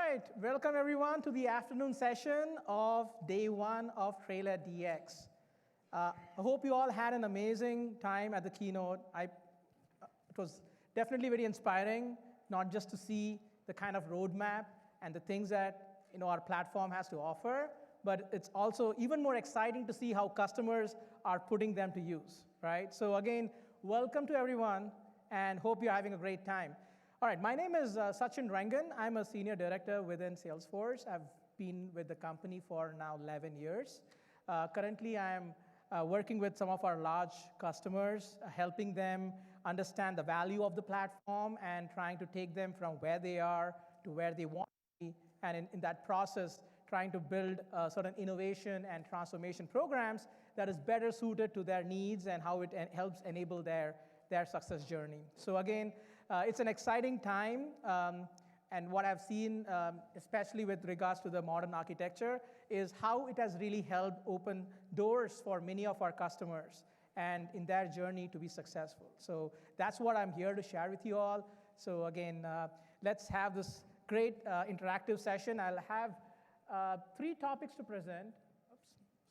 right, welcome everyone to the afternoon session of day one of Trailer DX. I hope you all had an amazing time at the keynote. It was definitely very inspiring, not just to see the kind of roadmap and the things that our platform has to offer, but it's also even more exciting to see how customers are putting them to use, right? So again, welcome to everyone, and hope you're having a great time. All right, my name is Sachin Rangan. I'm a senior director within Salesforce. I've been with the company for now 11 years. Currently, I'm working with some of our large customers, helping them understand the value of the platform and trying to take them from where they are to where they want to be. And in that process, trying to build certain innovation and transformation programs that is better suited to their needs and how it helps enable their success journey. So again, it's an exciting time, and what I've seen, especially with regards to the modern architecture, is how it has really helped open doors for many of our customers and in their journey to be successful. So that's what I'm here to share with you all. So again, let's have this great interactive session. I'll have 3 topics to present.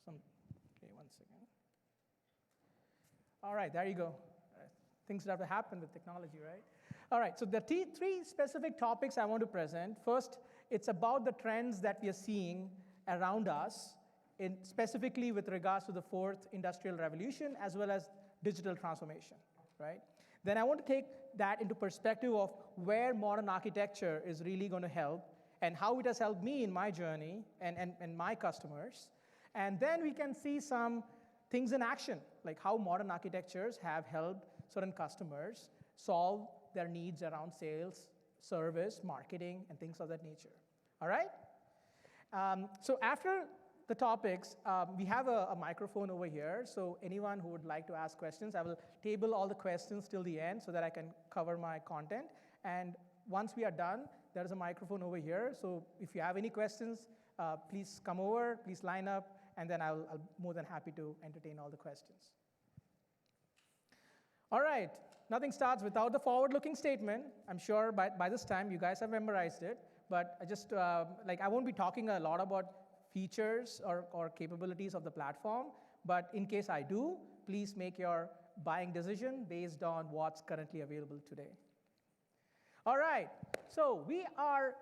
Okay, one second. All right, there you go. Things that have to happen with technology, right? All right, so the 3 specific topics I want to present. First, it's about the trends that we are seeing around us, specifically with regards to the 4th industrial revolution, as well as digital transformation, right? Then I want to take that into perspective of where modern architecture is really going to help and how it has helped me in my journey and my customers. And then we can see some things in action, like how modern architectures have helped certain customers solve their needs around sales, service, marketing, and things of that nature. All right? So after the topics, we have a microphone over here, so anyone who would like to ask questions, I will table all the questions till the end so that I can cover my content. And once we are done, there is a microphone over here, so if you have any questions, please come over, please line up, and then I'll more than happy to entertain all the questions. All right, nothing starts without the forward-looking statement. I'm sure by this time you guys have memorized it, but I won't be talking a lot about features or capabilities of the platform, but in case I do, please make your buying decision based on what's currently available today. All right, so we are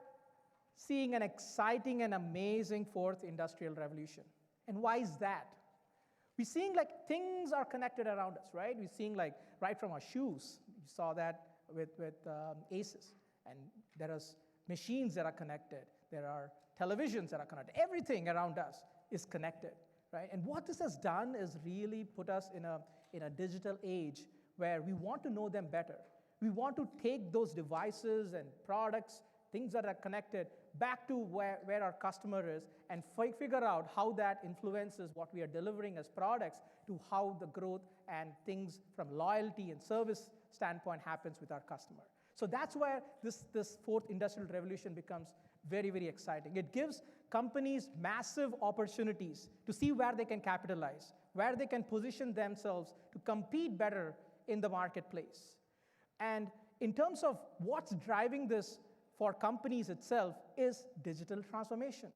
seeing an exciting and amazing 4th industrial revolution. And why is that? We're seeing things are connected around us, right? We're seeing right from our shoes. You saw that with Asus. And there are machines that are connected. There are televisions that are connected. Everything around us is connected, right? And what this has done is really put us in a digital age where we want to know them better. We want to take those devices and products, things that are connected, back to where our customer is and figure out how that influences what we are delivering as products to how the growth and things from loyalty and service standpoint happens with our customer. So that's where this 4th industrial revolution becomes very, very exciting. It gives companies massive opportunities to see where they can capitalize, where they can position themselves to compete better in the marketplace. And in terms of what's driving this for companies itself is digital transformation,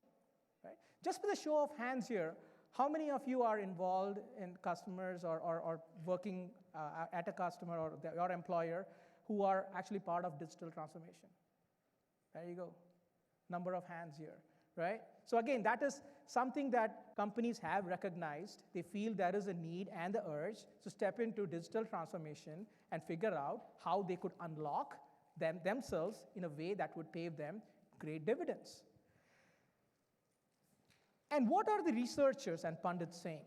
right? Just with a show of hands here, how many of you are involved in customers or working at a customer or your employer who are actually part of digital transformation? There you go. Number of hands here, right? So again, that is something that companies have recognized. They feel there is a need and the urge to step into digital transformation and figure out how they could unlock themselves in a way that would pay them great dividends. And what are the researchers and pundits saying?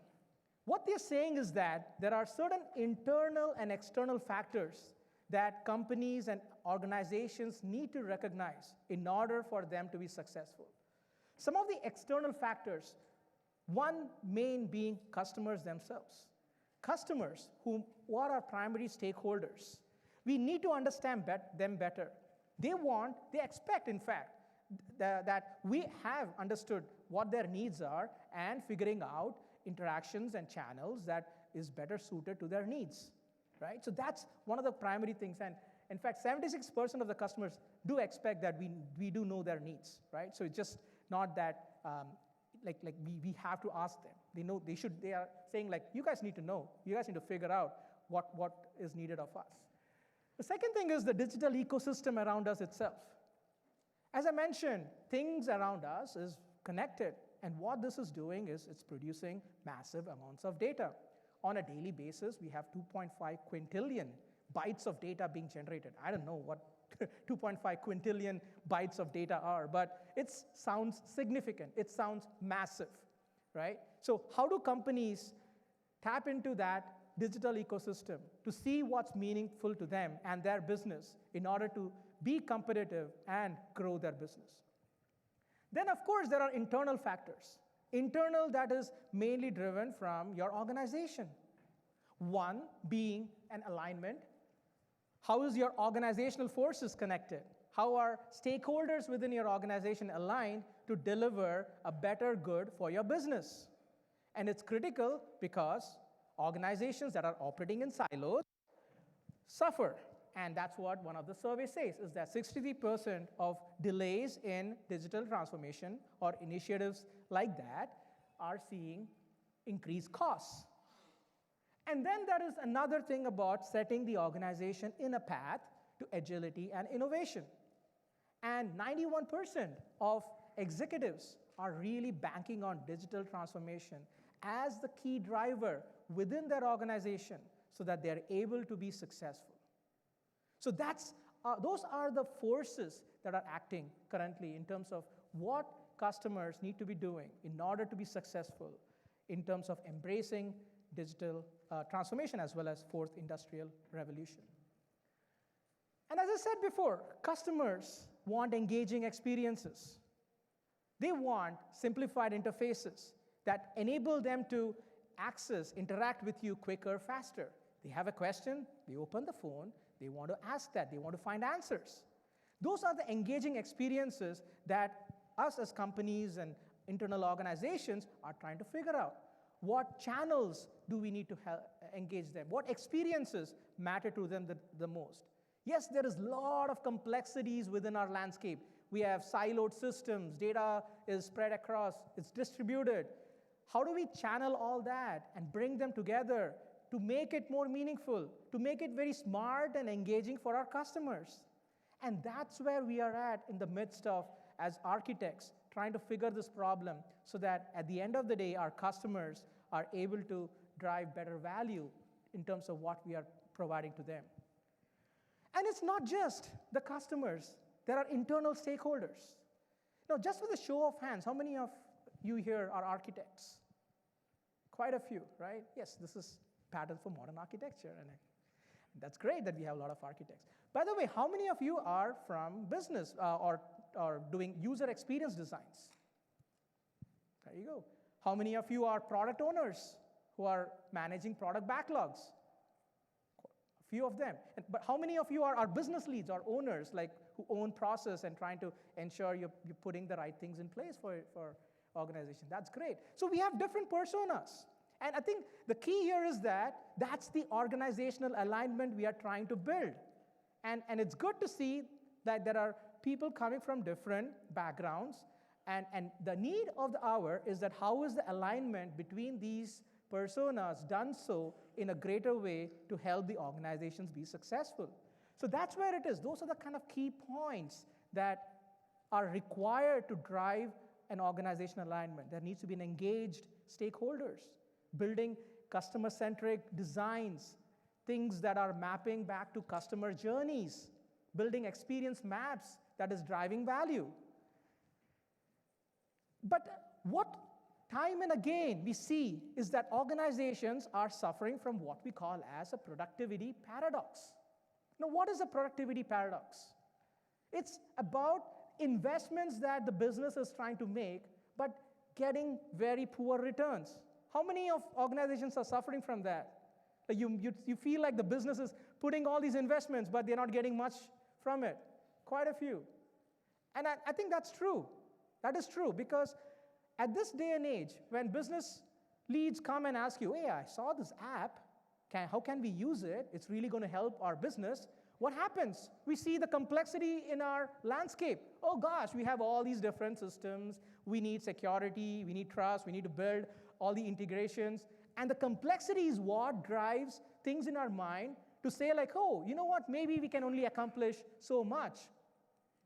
What they're saying is that there are certain internal and external factors that companies and organizations need to recognize in order for them to be successful. Some of the external factors, one main being customers themselves. Customers who are our primary stakeholders. We need to understand them better. They expect, in fact, that we have understood what their needs are and figuring out interactions and channels that is better suited to their needs, right? So that's one of the primary things. In fact, 76% of the customers do expect that we do know their needs, right? So it's just not that we have to ask them. They know they are saying like, you guys need to know. You guys need to figure out what is needed of us. The second thing is the digital ecosystem around us itself. As I mentioned, things around us is connected. And what this is doing is it's producing massive amounts of data. On a daily basis, we have 2.5 quintillion bytes of data being generated. I don't know what 2.5 quintillion bytes of data are, but it sounds significant. It sounds massive, right? So how do companies tap into that digital ecosystem to see what's meaningful to them and their business in order to be competitive and grow their business? Then, of course, there are internal factors. Internal, that is mainly driven from your organization. One being an alignment. How is your organizational forces connected? How are stakeholders within your organization aligned to deliver a better good for your business? And it's critical because organizations that are operating in silos suffer. And that's what one of the surveys says, is that 63% of delays in digital transformation or initiatives like that are seeing increased costs. And then there is another thing about setting the organization in a path to agility and innovation. And 91% of executives are really banking on digital transformation as the key driver within their organization so that they're able to be successful. So those are the forces that are acting currently in terms of what customers need to be doing in order to be successful in terms of embracing digital transformation as well as fourth industrial revolution. And as I said before, customers want engaging experiences. They want simplified interfaces that enable them to access, interact with you quicker, faster. They have a question, they open the phone, they want to ask that, they want to find answers. Those are the engaging experiences that us as companies and internal organizations are trying to figure out. What channels do we need to engage them? What experiences matter to them the most? Yes, there is a lot of complexities within our landscape. We have siloed systems, data is spread across, it's distributed. How do we channel all that and bring them together to make it more meaningful, to make it very smart and engaging for our customers? And that's where we are at in the midst of, as architects, trying to figure this problem so that at the end of the day, our customers are able to drive better value in terms of what we are providing to them. And it's not just the customers. There are internal stakeholders. Now, just with a show of hands, how many of you here are architects? Quite a few, right? Yes, this is pattern for modern architecture, and that's great that we have a lot of architects. By the way, how many of you are from business or doing user experience designs? There you go. How many of you are product owners who are managing product backlogs? A few of them. But how many of you are business leads or owners, like who own process and trying to ensure you're putting the right things in place for organization? That's great. So we have different personas. And I think the key here is that that's the organizational alignment we are trying to build. And it's good to see that there are people coming from different backgrounds. And the need of the hour is that how is the alignment between these personas done so in a greater way to help the organizations be successful? So that's where it is. Those are the kind of key points that are required to drive an organizational alignment. There needs to be an engaged stakeholders, building customer-centric designs, things that are mapping back to customer journeys, building experience maps that is driving value. But what time and again we see is that organizations are suffering from what we call as a productivity paradox. Now, what is a productivity paradox? It's about investments that the business is trying to make, but getting very poor returns. How many of organizations are suffering from that? Like you feel like the business is putting all these investments, but they're not getting much from it. Quite a few. And I think that's true. That is true, because at this day and age, when business leads come and ask you, hey, I saw this app, how can we use it? It's really going to help our business. what happens? We see the complexity in our landscape. Oh gosh, we have all these different systems. We need security, we need trust, we need to build all the integrations. And the complexity is what drives things in our mind to say like, oh, you know what, maybe we can only accomplish so much.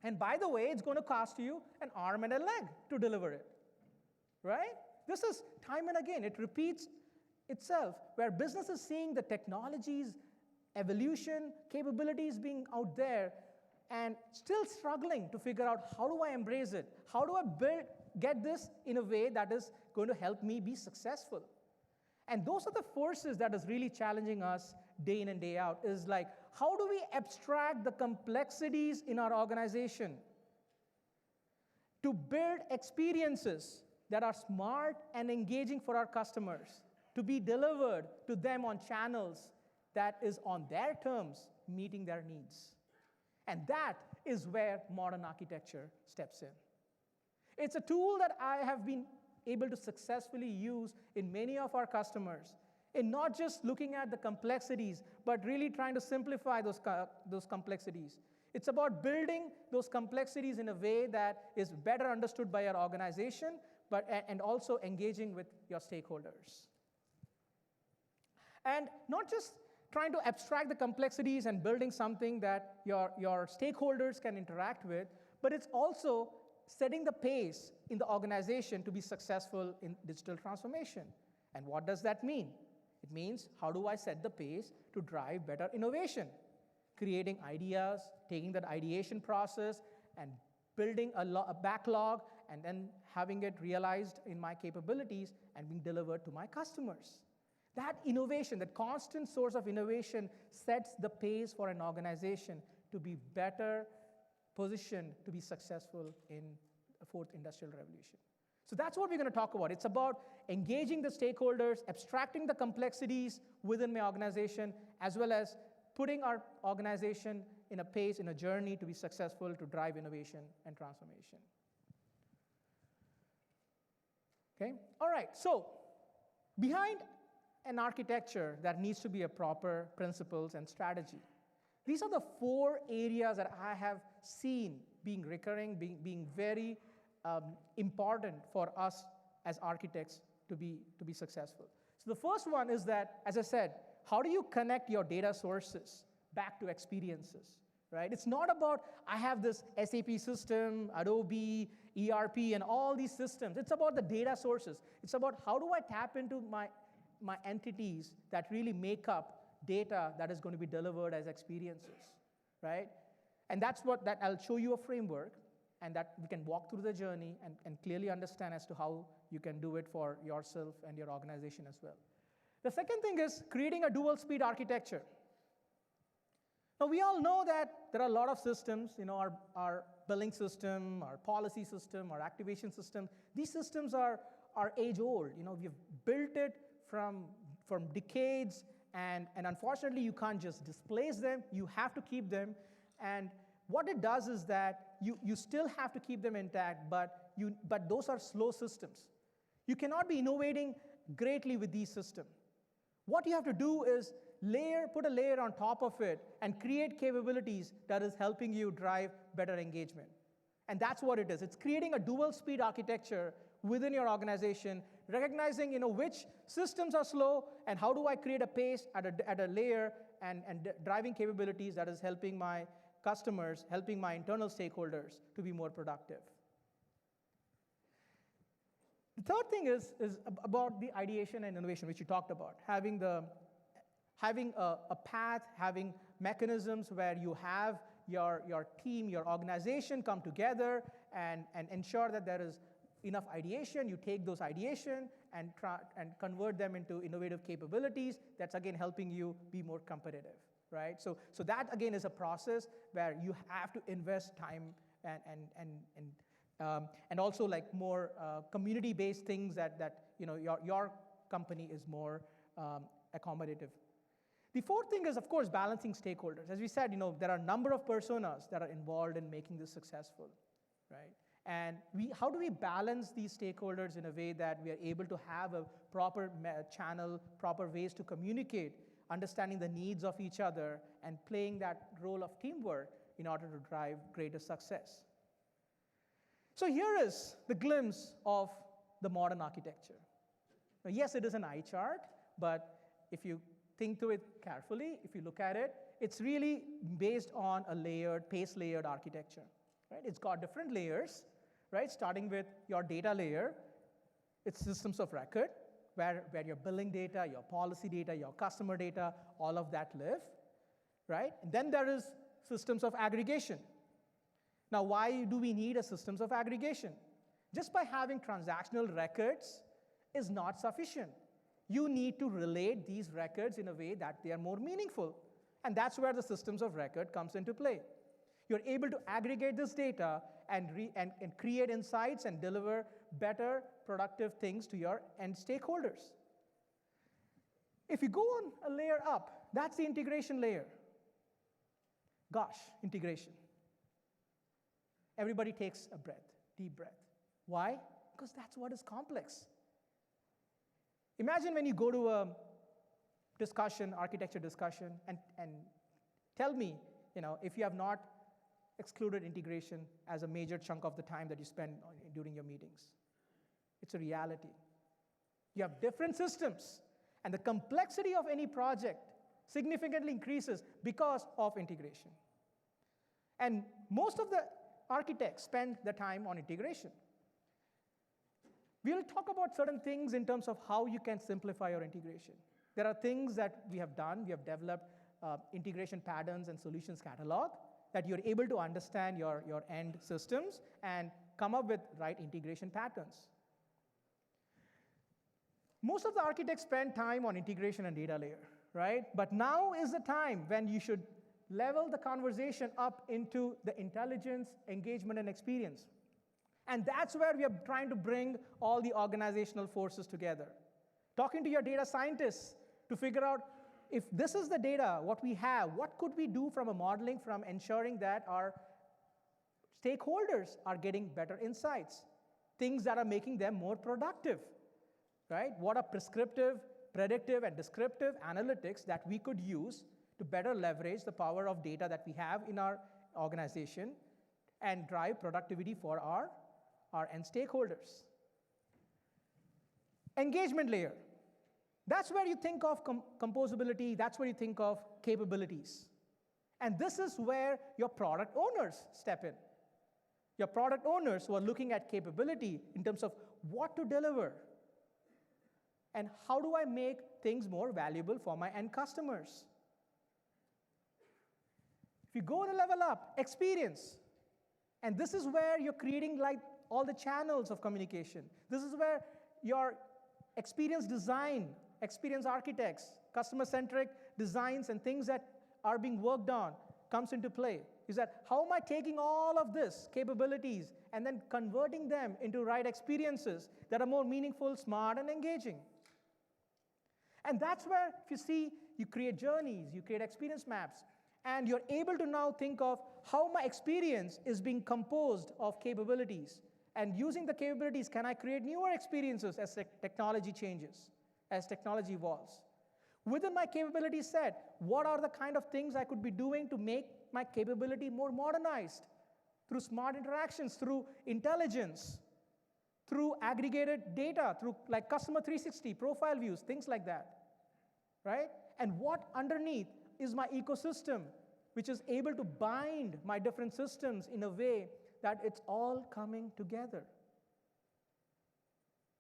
And by the way, it's going to cost you an arm and a leg to deliver it, right? This is time and again, it repeats itself, where business is seeing the technologies, evolution, capabilities being out there, and still struggling to figure out how do I embrace it? How do I get this in a way that is going to help me be successful? And those are the forces that is really challenging us day in and day out, is like, how do we abstract the complexities in our organization to build experiences that are smart and engaging for our customers, to be delivered to them on channels that is on their terms, meeting their needs. And that is where modern architecture steps in. It's a tool that I have been able to successfully use in many of our customers, in not just looking at the complexities, but really trying to simplify those complexities. It's about building those complexities in a way that is better understood by your organization, and also engaging with your stakeholders. And not just trying to abstract the complexities and building something that your stakeholders can interact with, but it's also setting the pace in the organization to be successful in digital transformation. And what does that mean? It means, how do I set the pace to drive better innovation? Creating ideas, taking that ideation process, and building a backlog, and then having it realized in my capabilities and being delivered to my customers. That innovation, that constant source of innovation, sets the pace for an organization to be better positioned to be successful in the fourth industrial revolution. So that's what we're going to talk about. It's about engaging the stakeholders, abstracting the complexities within my organization, as well as putting our organization in a pace, in a journey to be successful, to drive innovation and transformation. Okay? All right, so behind an architecture that needs to be a proper principles and strategy, these are the 4 areas that I have seen being recurring, being very important for us as architects to be successful. So the first one is that, as I said, how do you connect your data sources back to experiences, right? It's not about, I have this SAP system, Adobe, ERP, and all these systems. It's about the data sources. It's about how do I tap into my entities that really make up data that is going to be delivered as experiences, right? And that's that I'll show you a framework, and that we can walk through the journey and clearly understand as to how you can do it for yourself and your organization as well. The second thing is creating a dual speed architecture. Now, we all know that there are a lot of systems, our billing system, our policy system, our activation system. These systems are age old. We've built it from decades, and unfortunately, you can't just displace them. You have to keep them. And what it does is that you still have to keep them intact, but those are slow systems. You cannot be innovating greatly with these systems. What you have to do is put a layer on top of it and create capabilities that is helping you drive better engagement. And that's what it is. It's creating a dual speed architecture within your organization, recognizing which systems are slow and how do I create a pace at a layer and driving capabilities that is helping my customers, helping my internal stakeholders to be more productive. The third thing is about the ideation and innovation, which you talked about. Having a path, having mechanisms where you have your team, your organization come together and ensure that there is enough ideation. You take those ideation and convert them into innovative capabilities. That's again helping you be more competitive, right? So that again is a process where you have to invest time and also like more community-based things that your company is more accommodative. The fourth thing is, of course, balancing stakeholders. As we said, there are a number of personas that are involved in making this successful, right? And how do we balance these stakeholders in a way that we are able to have a proper channel, proper ways to communicate understanding the needs of each other, and playing that role of teamwork in order to drive greater success. So here is the glimpse of the modern architecture. Now, yes, it is an eye chart, but if you think through it carefully, if you look at it, it's really based on a layered, pace-layered architecture. Right? It's got different layers, right? Starting with your data layer, it's systems of record, where your billing data, your policy data, your customer data, all of that live, right? And then there is systems of aggregation. Now, why do we need a systems of aggregation? Just by having transactional records is not sufficient. You need to relate these records in a way that they are more meaningful. And that's where the systems of record comes into play. You're able to aggregate this data and create insights and deliver better, productive things to your end stakeholders. If you go on a layer up, that's the integration layer. Gosh, integration. Everybody takes a breath, deep breath. Why? Because that's what is complex. Imagine when you go to a discussion, architecture discussion, and tell me, if you have not excluded integration as a major chunk of the time that you spend during your meetings. It's a reality. You have different systems, and the complexity of any project significantly increases because of integration. And most of the architects spend the time on integration. We'll talk about certain things in terms of how you can simplify your integration. There are things that we have done. We have developed integration patterns and solutions catalog that you're able to understand your end systems and come up with right integration patterns. Most of the architects spend time on integration and data layer, right? But now is the time when you should level the conversation up into the intelligence, engagement, and experience. And that's where we are trying to bring all the organizational forces together. Talking to your data scientists to figure out if this is the data, what we have, what could we do from a modeling, from ensuring that our stakeholders are getting better insights, things that are making them more productive, right? What are prescriptive, predictive, and descriptive analytics that we could use to better leverage the power of data that we have in our organization and drive productivity for our end stakeholders. Engagement layer. That's where you think of composability, that's where you think of capabilities. And this is where your product owners step in. Your product owners who are looking at capability in terms of what to deliver and how do I make things more valuable for my end customers. If you go to level up, experience. And this is where you're creating like all the channels of communication. This is where your experience design, experience architects, customer-centric designs and things that are being worked on comes into play. Is that how am I taking all of this capabilities and then converting them into right experiences that are more meaningful, smart, and engaging? And that's where, if you see, you create journeys, you create experience maps, and you're able to now think of how my experience is being composed of capabilities. And using the capabilities, can I create newer experiences as technology changes, as technology evolves? Within my capability set, what are the kind of things I could be doing to make my capability more modernized? Through smart interactions, through intelligence, through aggregated data, through like customer 360, profile views, things like that, right? And what underneath is my ecosystem, which is able to bind my different systems in a way that it's all coming together.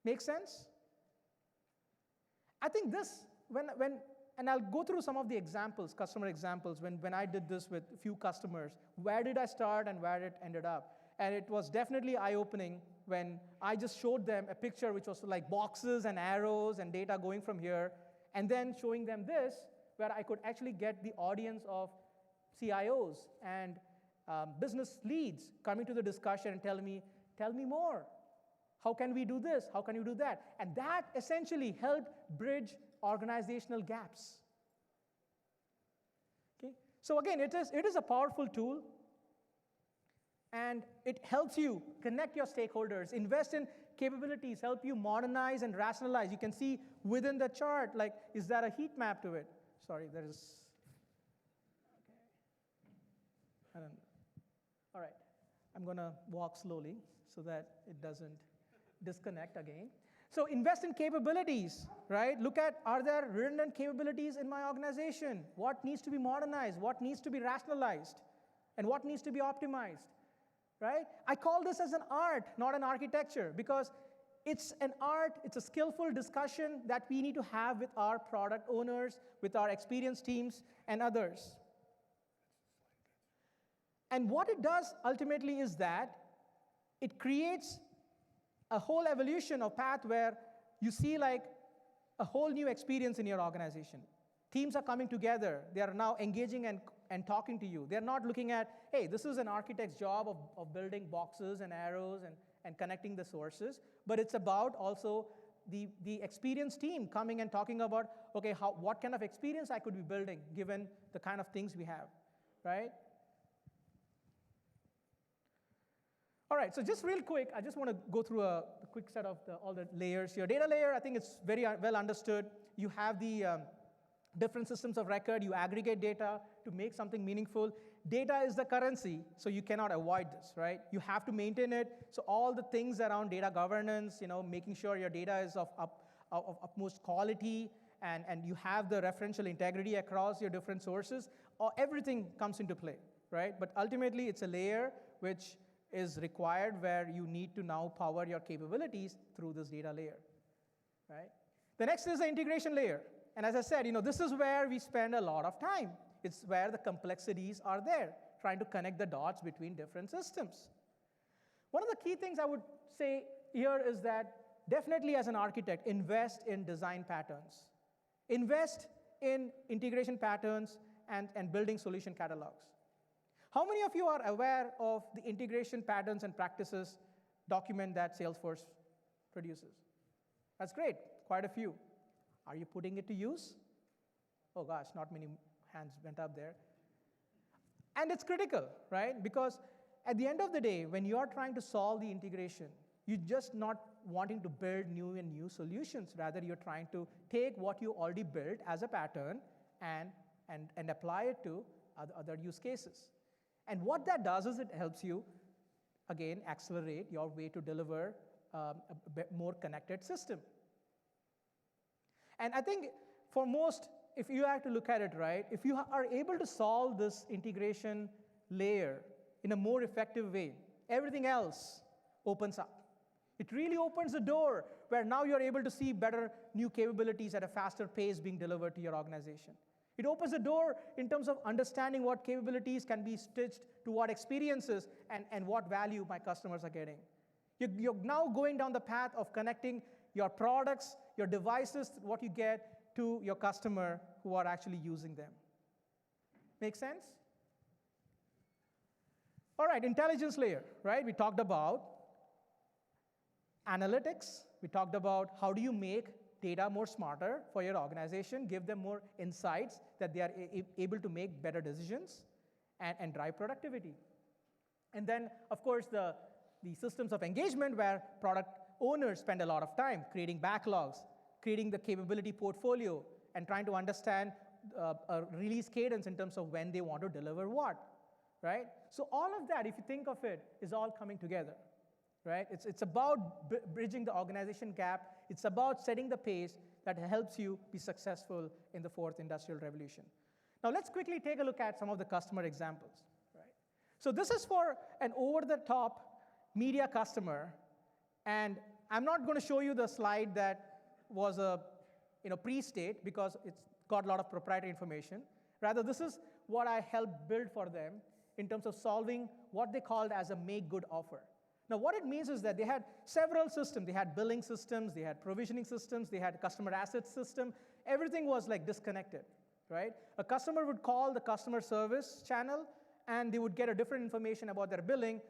Make sense? I think this, and I'll go through some of the examples, customer examples, when I did this with a few customers, where did I start and where it ended up? And it was definitely eye-opening when I just showed them a picture which was like boxes and arrows and data going from here, and then showing them this, where I could actually get the audience of CIOs and business leads coming to the discussion and tell me more. How can we do this? How can you do that? And that essentially helped bridge organizational gaps. Okay? So again, it is a powerful tool, and it helps you connect your stakeholders, invest in capabilities, help you modernize and rationalize. You can see within the chart, like, is there a heat map to it? Sorry, there is, okay. I don't know. All right, I'm gonna walk slowly so that it doesn't disconnect again. So invest in capabilities, right? Look at, are there redundant capabilities in my organization? What needs to be modernized? What needs to be rationalized? And what needs to be optimized, right? I call this as an art, not an architecture, because it's an art, it's a skillful discussion that we need to have with our product owners, with our experience teams, and others. And what it does ultimately is that it creates a whole evolution of path where you see like a whole new experience in your organization. Teams are coming together. They are now engaging and talking to you. They're not looking at, hey, this is an architect's job of building boxes and arrows and connecting the sources, but it's about also the experienced team coming and talking about, okay, what kind of experience I could be building given the kind of things we have, right? All right, so just real quick, I just want to go through a quick set of all the layers here. Data layer, I think it's very well understood. You have the different systems of record. You aggregate data to make something meaningful. Data is the currency, so you cannot avoid this, right? You have to maintain it. So all the things around data governance, making sure your data is of utmost quality, and you have the referential integrity across your different sources, everything comes into play, right? But ultimately, it's a layer which is required where you need to now power your capabilities through this data layer, right? The next is the integration layer. And as I said, this is where we spend a lot of time. It's where the complexities are there, trying to connect the dots between different systems. One of the key things I would say here is that definitely as an architect, invest in design patterns. Invest in integration patterns and building solution catalogs. How many of you are aware of the integration patterns and practices document that Salesforce produces? That's great, quite a few. Are you putting it to use? Oh gosh, not many hands went up there. And it's critical, right? Because at the end of the day, when you are trying to solve the integration, you're just not wanting to build new solutions. Rather, you're trying to take what you already built as a pattern and apply it to other use cases. And what that does is it helps you, again, accelerate your way to deliver a bit more connected system. And I think for most, if you have to look at it, right, if you are able to solve this integration layer in a more effective way, everything else opens up. It really opens the door where now you're able to see better new capabilities at a faster pace being delivered to your organization. It opens the door in terms of understanding what capabilities can be stitched to what experiences and what value my customers are getting. You're now going down the path of connecting your products, your devices, what you get, to your customer who are actually using them. Make sense? All right, intelligence layer, right? We talked about analytics. We talked about how do you make data more smarter for your organization, give them more insights that they are able to make better decisions and drive productivity. And then, of course, the systems of engagement where product owners spend a lot of time creating backlogs, creating the capability portfolio, and trying to understand a release cadence in terms of when they want to deliver what, right? So all of that, if you think of it, is all coming together, right? It's about bridging the organization gap. It's about setting the pace that helps you be successful in the fourth industrial revolution. Now let's quickly take a look at some of the customer examples, right? So this is for an over-the-top media customer, and I'm not going to show you the slide that was a pre-state because it's got a lot of proprietary information. Rather, this is what I helped build for them in terms of solving what they called as a make-good offer. Now, what it means is that they had several systems. They had billing systems, they had provisioning systems, they had customer asset system. Everything was like disconnected, right? A customer would call the customer service channel, and they would get a different information about their billing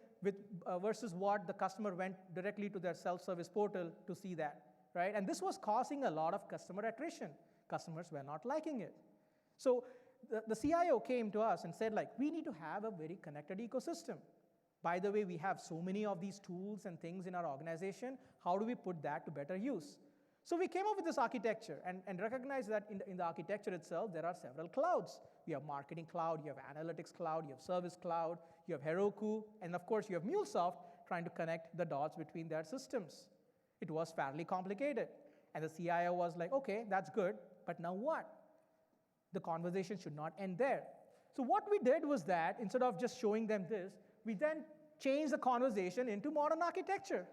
versus what the customer went directly to their self-service portal to see that, right? And this was causing a lot of customer attrition. Customers were not liking it. So the CIO came to us and said, like, we need to have a very connected ecosystem. By the way, we have so many of these tools and things in our organization. How do we put that to better use? So we came up with this architecture and recognized that in the architecture itself, there are several clouds. You have Marketing Cloud, you have Analytics Cloud, you have Service Cloud, you have Heroku, and of course you have MuleSoft trying to connect the dots between their systems. It was fairly complicated. And the CIO was like, okay, that's good, but now what? The conversation should not end there. So what we did was that instead of just showing them this, we then changed the conversation into modern architecture.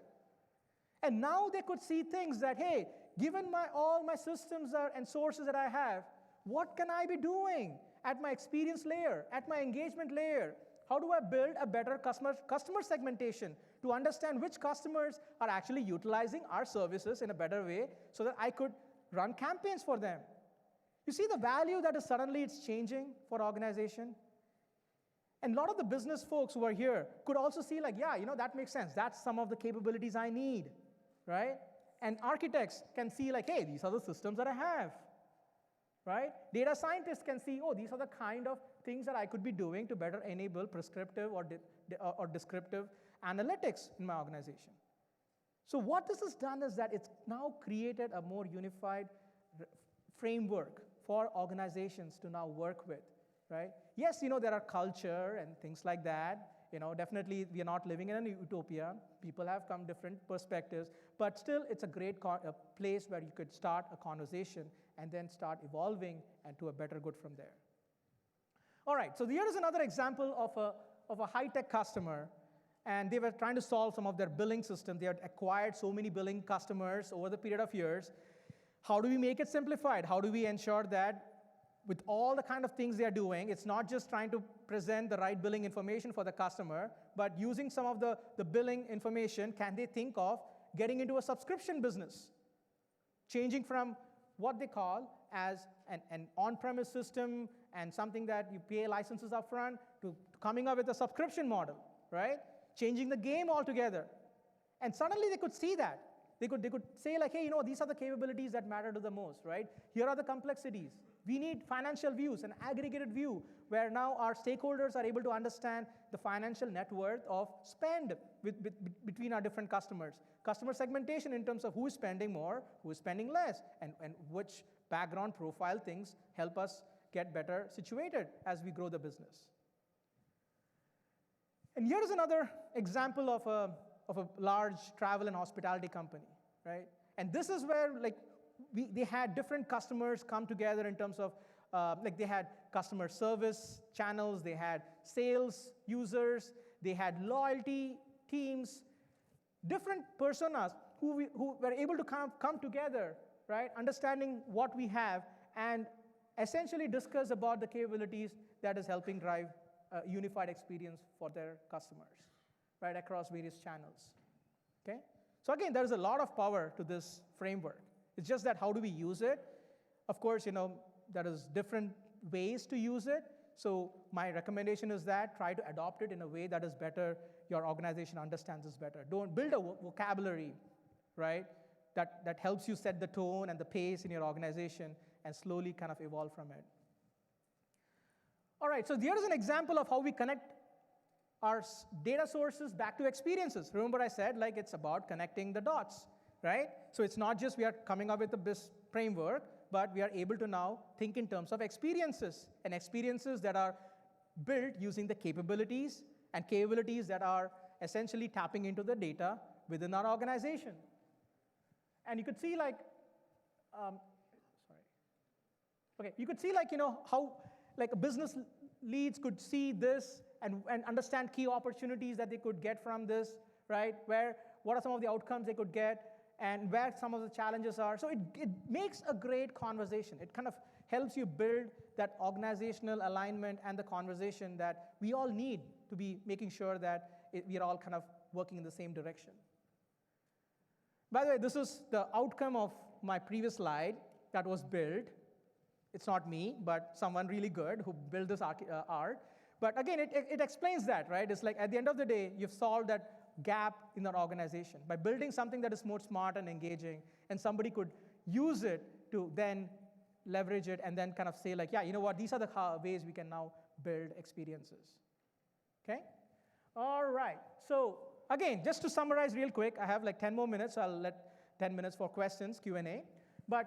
And now they could see things that, hey, given all my systems and sources that I have, what can I be doing at my experience layer, at my engagement layer? How do I build a better customer segmentation to understand which customers are actually utilizing our services in a better way so that I could run campaigns for them? You see the value that is suddenly it's changing for organization? And a lot of the business folks who are here could also see like, yeah, that makes sense. That's some of the capabilities I need, right? And architects can see like, hey, these are the systems that I have, right? Data scientists can see, oh, these are the kind of things that I could be doing to better enable prescriptive or descriptive analytics in my organization. So what this has done is that it's now created a more unified framework for organizations to now work with, right? Yes, there are culture and things like that. Definitely we are not living in a utopia. People have come different perspectives, but still it's a great place where you could start a conversation and then start evolving and to a better good from there. All right, so here is another example of a high-tech customer, and they were trying to solve some of their billing system. They had acquired so many billing customers over the period of years. How do we make it simplified? How do we ensure that with all the kind of things they are doing, it's not just trying to present the right billing information for the customer, but using some of the billing information, can they think of getting into a subscription business? Changing from what they call as an on-premise system and something that you pay licenses upfront to coming up with a subscription model, right? Changing the game altogether. And suddenly they could see that. They could say like, hey, these are the capabilities that matter to the most, right? Here are the complexities. We need financial views, an aggregated view, where now our stakeholders are able to understand the financial net worth of spend between our different customers. Customer segmentation in terms of who is spending more, who is spending less, and which background profile things help us get better situated as we grow the business. And here is another example of a large travel and hospitality company, right? And this is where they had different customers come together in terms of, they had customer service channels, they had sales users, they had loyalty teams, different personas who were able to come together, right? Understanding what we have and essentially discuss about the capabilities that is helping drive a unified experience for their customers, right, across various channels, okay? So again, there's a lot of power to this framework. It's just that how do we use it? Of course, there is different ways to use it. So my recommendation is that try to adopt it in a way that is better, your organization understands this better. Don't build a vocabulary, right, that helps you set the tone and the pace in your organization and slowly kind of evolve from it. All right, so here is an example of how we connect our data sources back to experiences. Remember I said, it's about connecting the dots, right? So it's not just we are coming up with this framework, but we are able to now think in terms of experiences, and experiences that are built using the capabilities, and capabilities that are essentially tapping into the data within our organization. And you could see you could see how business leads could see this and understand key opportunities that they could get from this, right? What are some of the outcomes they could get, and where some of the challenges are. So it makes a great conversation. It kind of helps you build that organizational alignment and the conversation that we all need to be making sure that we are all kind of working in the same direction. By the way, this is the outcome of my previous slide that was built. It's not me, but someone really good who built this art. But again, it explains that, right? It's like at the end of the day, you've solved that gap in our organization by building something that is more smart and engaging, and somebody could use it to then leverage it and then kind of say yeah, these are the ways we can now build experiences, okay? All right, so again, just to summarize real quick, I have 10 more minutes, so I'll let 10 minutes for questions, Q&A. But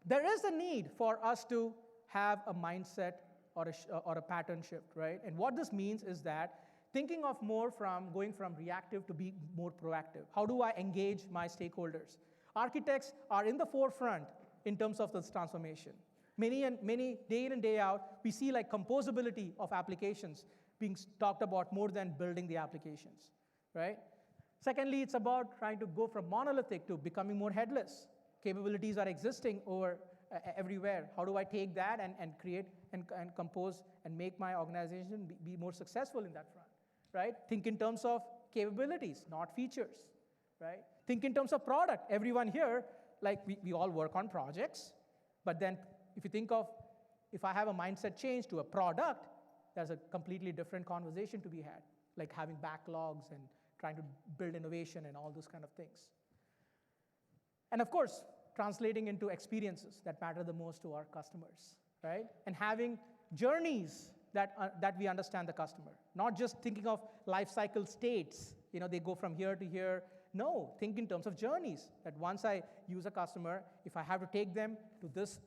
there is a need for us to have a mindset or a pattern shift, right? And what this means is that thinking of going from reactive to be more proactive. How do I engage my stakeholders? Architects are in the forefront in terms of this transformation. Many day in and day out, we see like composability of applications being talked about more than building the applications, right? Secondly, it's about trying to go from monolithic to becoming more headless. Capabilities are existing everywhere. How do I take that and create and compose and make my organization be more successful in that front, right? Think in terms of capabilities, not features, right? Think in terms of product. Everyone here, like we all work on projects, but then if you think of, if I have a mindset change to a product, there's a completely different conversation to be had, like having backlogs and trying to build innovation and all those kind of things. And of course, translating into experiences that matter the most to our customers, right? And having journeys that we understand the customer, not just thinking of life cycle states, they go from here to here. No, think in terms of journeys, that once I use a customer, if I have to take them to this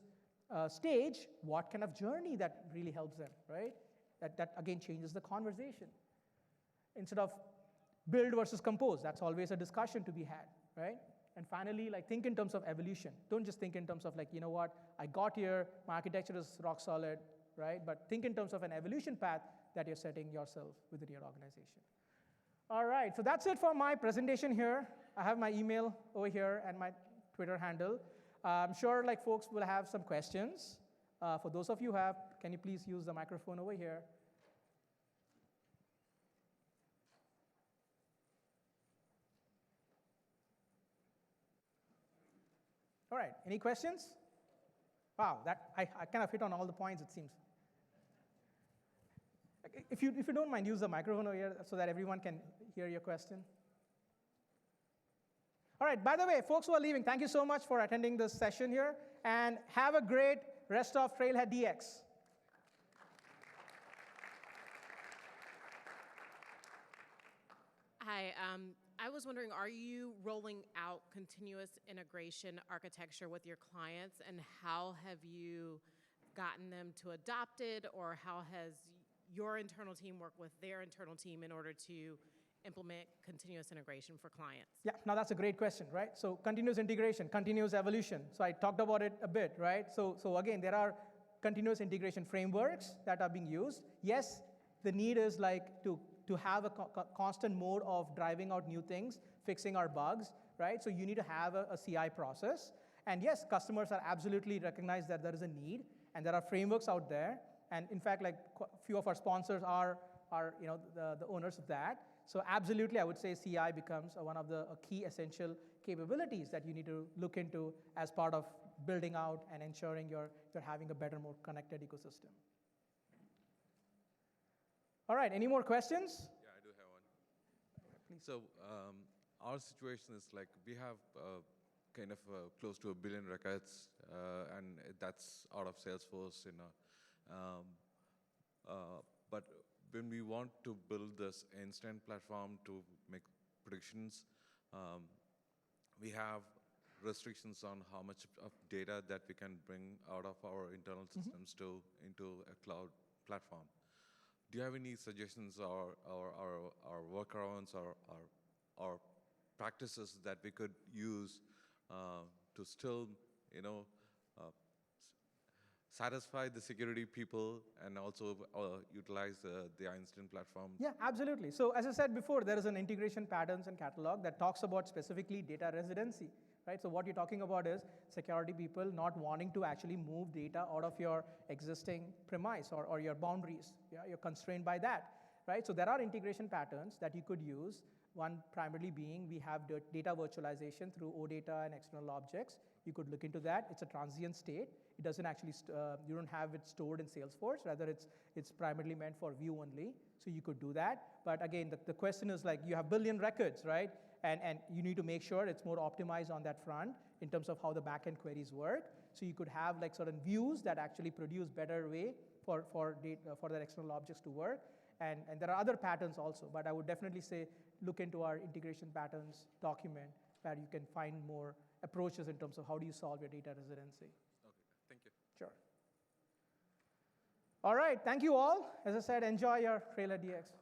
stage, what kind of journey that really helps them, right? That again changes the conversation. Instead of build versus compose, that's always a discussion to be had, right? And finally, like think in terms of evolution. Don't just think in terms of like, you know what, I got here, my architecture is rock solid, right? But think in terms of an evolution path that you're setting yourself within your organization. All right, so that's it for my presentation here. I have my email over here and my Twitter handle. I'm sure like folks will have some questions. For those of you who have, can you please use the microphone over here? All right, any questions? Wow, I kind of hit on all the points, it seems. If you don't mind, use the microphone over here so that everyone can hear your question. All right, by the way, folks who are leaving, thank you so much for attending this session here, and have a great rest of Trailhead DX. Hi, I was wondering, are you rolling out continuous integration architecture with your clients, and how have you gotten them to adopt it, or how has your internal team worked with their internal team in order to implement continuous integration for clients? Yeah, now that's a great question, right? So continuous integration, continuous evolution. So I talked about it a bit, right? So again, there are continuous integration frameworks that are being used. Yes, the need is like to have a constant mode of driving out new things, fixing our bugs, right? So you need to have a CI process. And yes, customers are absolutely recognize that there is a need, and there are frameworks out there. And in fact, like a few of our sponsors are the owners of that. So absolutely, I would say CI becomes one of the key essential capabilities that you need to look into as part of building out and ensuring you're having a better, more connected ecosystem. All right, any more questions? Yeah, I do have one. Please. So our situation is like we have kind of close to 1 billion records, and that's out of Salesforce, but when we want to build this instant platform to make predictions, we have restrictions on how much of data that we can bring out of our internal systems into a cloud platform. Do you have any suggestions or workarounds or practices that we could use to still, satisfy the security people and also utilize the instant platform? Yeah, absolutely. So as I said before, there is an integration patterns and catalog that talks about specifically data residency, right? So what you're talking about is security people not wanting to actually move data out of your existing premise or your boundaries. Yeah, you're constrained by that, right? So there are integration patterns that you could use. One primarily being we have data virtualization through OData and external objects. You could look into that. It's a transient state. It doesn't actually, you don't have it stored in Salesforce. Rather, it's primarily meant for view only. So you could do that. But again, the question is like you have billion records, right? And you need to make sure it's more optimized on that front in terms of how the backend queries work. So you could have like certain views that actually produce better way for the external objects to work. And there are other patterns also, but I would definitely say look into our integration patterns document where you can find more approaches in terms of how do you solve your data residency. Okay, thank you. Sure. All right, thank you all. As I said, enjoy your Trailer DX.